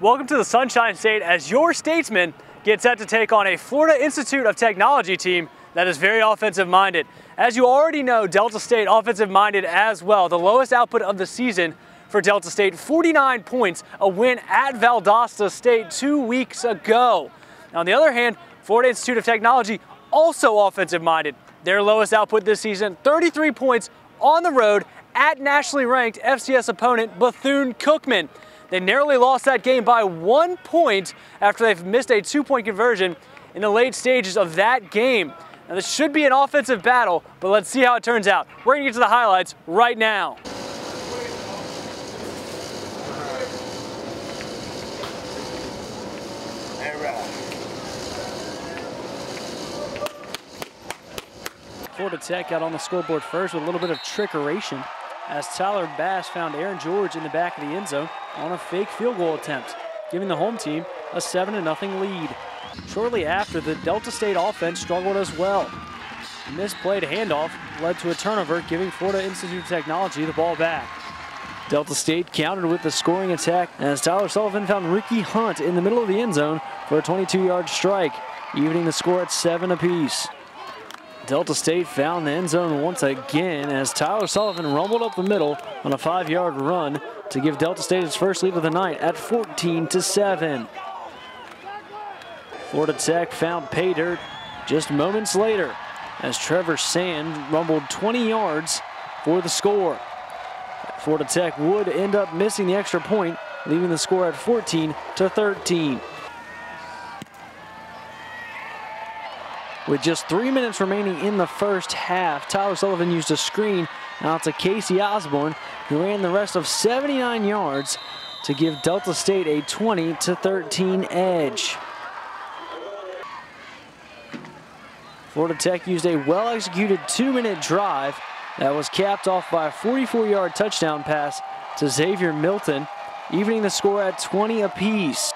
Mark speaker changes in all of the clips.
Speaker 1: Welcome to the Sunshine State as your Statesmen get set to take on a Florida Institute of Technology team that is very offensive-minded. As you already know, Delta State offensive-minded as well. The lowest output of the season for Delta State, 49 points, a win at Valdosta State 2 weeks ago. Now, on the other hand, Florida Institute of Technology also offensive-minded. Their lowest output this season, 33 points on the road at nationally ranked FCS opponent Bethune-Cookman. They narrowly lost that game by 1 point after they've missed a 2-point conversion in the late stages of that game. Now, this should be an offensive battle, but let's see how it turns out. We're going to get to the highlights right now. Florida Tech got on the scoreboard first with a little bit of trickeration as Tyler Bass found Aaron George in the back of the end zone on a fake field goal attempt, giving the home team a 7-0 lead. Shortly after, the Delta State offense struggled as well. A misplayed handoff led to a turnover, giving Florida Institute of Technology the ball back. Delta State countered with the scoring attack as Tyler Sullivan found Ricky Hunt in the middle of the end zone for a 22-yard strike, evening the score at 7 apiece. Delta State found the end zone once again as Tyler Sullivan rumbled up the middle on a 5-yard run to give Delta State its first lead of the night at 14-7. Florida Tech found pay dirt just moments later as Trevor Sand rumbled 20 yards for the score. Florida Tech would end up missing the extra point, leaving the score at 14-13. With just 3 minutes remaining in the first half, Tyler Sullivan used a screen out to Casey Osborne, who ran the rest of 79 yards to give Delta State a 20-13 edge. Florida Tech used a well-executed 2-minute drive that was capped off by a 44-yard touchdown pass to Xavier Milton, evening the score at 20 apiece.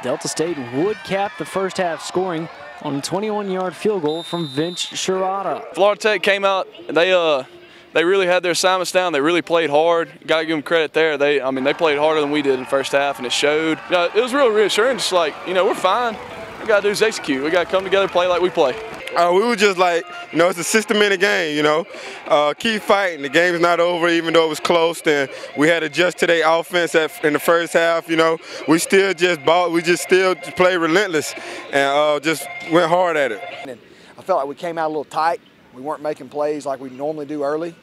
Speaker 1: Delta State would cap the first half scoring on a 21-yard field goal from Vince Sherrata.
Speaker 2: Florida Tech came out, they really had their assignments down. They really played hard. Got to give them credit there. They played harder than we did in the first half, and it showed. It was really reassuring, just like, we're fine. All we got to do is execute. We got to come together, play like we play.
Speaker 3: We were just like, it's a 60-minute game, keep fighting. The game's not over, even though it was close. And we had to adjust to their offense in the first half. We still still play relentless and just went hard at it.
Speaker 4: And I felt like we came out a little tight. We weren't making plays like we normally do early,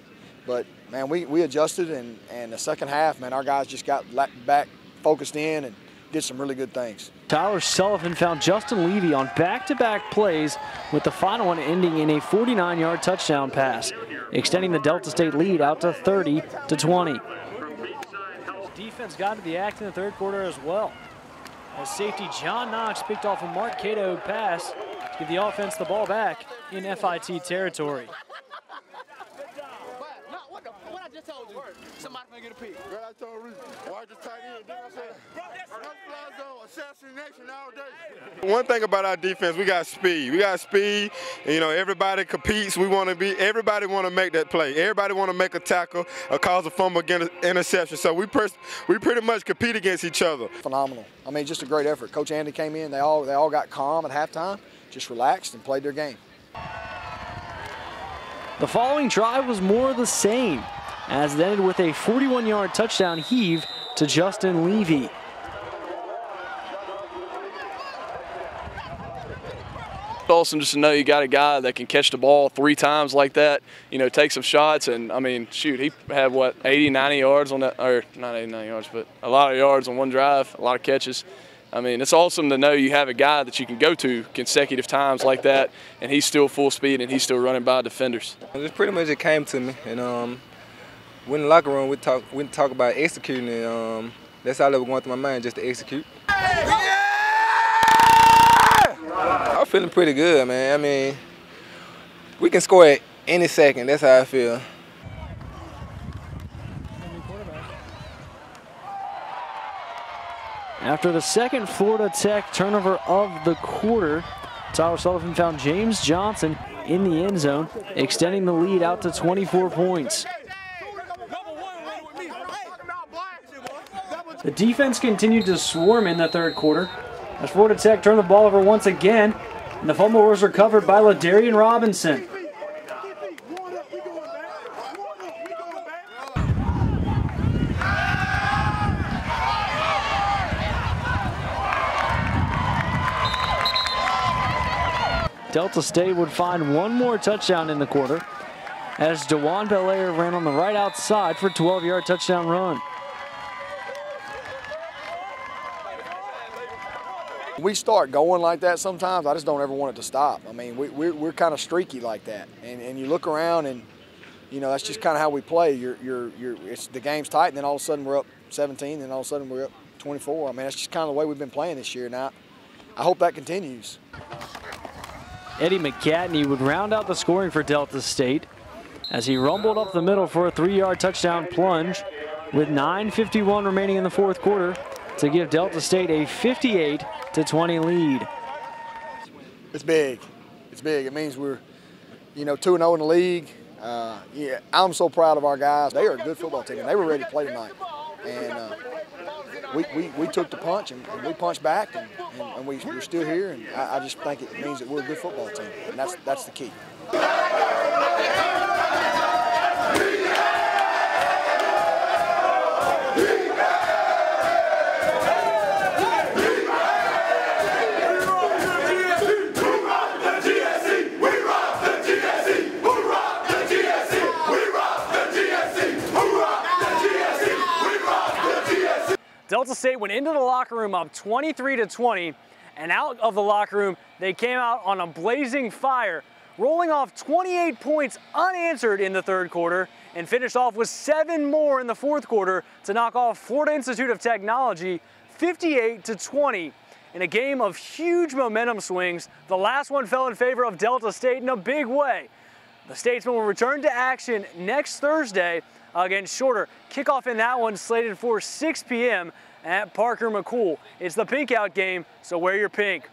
Speaker 4: but man, we adjusted. And the second half, man, our guys just got back, focused in, and did some really good things.
Speaker 1: Tyler Sullivan found Justin Levy on back-to-back plays, with the final one ending in a 49-yard touchdown pass, extending the Delta State lead out to 30-20. Defense got to the act in the third quarter as well, as safety John Knox picked off a Mark Cato pass to give the offense the ball back in FIT territory.
Speaker 5: What I just told you, somebody gonna get a pick.
Speaker 3: Girl, I told Reese, why just tight end? Then I said, assassination all day. One thing about our defense, we got speed. And, everybody competes. Everybody want to make that play. Everybody want to make a tackle, or cause a fumble, get an interception. So we pretty much compete against each other.
Speaker 4: Phenomenal. Just a great effort. Coach Andy came in. They all got calm at halftime, just relaxed and played their game.
Speaker 1: The following drive was more of the same, as it ended with a 41-yard touchdown heave to Justin Levy.
Speaker 2: Awesome just to know you got a guy that can catch the ball 3 times like that, take some shots, and shoot, he had 80, 90 yards on that, or not 80, 90 yards, but a lot of yards on one drive, a lot of catches. It's awesome to know you have a guy that you can go to consecutive times like that, and he's still full speed and he's still running by defenders.
Speaker 6: It pretty much it came to me, and when in the locker room we talk about executing, and that's all that was going through my mind, just to execute. Yeah! I'm feeling pretty good, man. We can score at any second. That's how I feel.
Speaker 1: After the second Florida Tech turnover of the quarter, Tyler Sullivan found James Johnson in the end zone, extending the lead out to 24 points. The defense continued to swarm in the third quarter as Florida Tech turned the ball over once again, and the fumble was recovered by LaDarian Robinson. Delta State would find one more touchdown in the quarter as DeJuan Belair ran on the right outside for a 12-yard touchdown run.
Speaker 4: We start going like that sometimes, I just don't ever want it to stop. I mean, we're kind of streaky like that. And you look around and, you know, that's just kind of how we play. It's the game's tight, and then all of a sudden we're up 17, and then all of a sudden we're up 24. I mean, that's just kind of the way we've been playing this year. Now, I hope that continues.
Speaker 1: Eddie McCatney would round out the scoring for Delta State as he rumbled up the middle for a 3-yard touchdown plunge with 9:51 remaining in the fourth quarter to give Delta State a 58-20 lead.
Speaker 4: It's big. It's big. It means we're, you know, 2-0 in the league. Yeah, I'm so proud of our guys. They are a good football team, and they were ready to play tonight. And we took the punch, and we punched back, and we're still here. And I just think it means that we're a good football team, and that's the key.
Speaker 1: Delta State went into the locker room up 23-20, and out of the locker room, they came out on a blazing fire, rolling off 28 points unanswered in the third quarter, and finished off with 7 more in the fourth quarter to knock off Florida Institute of Technology 58-20. In a game of huge momentum swings, the last one fell in favor of Delta State in a big way. The Statesmen will return to action next Thursday against Shorter. Kickoff in that one slated for 6 p.m. at Parker McCool. It's the pink out game, so wear your pink.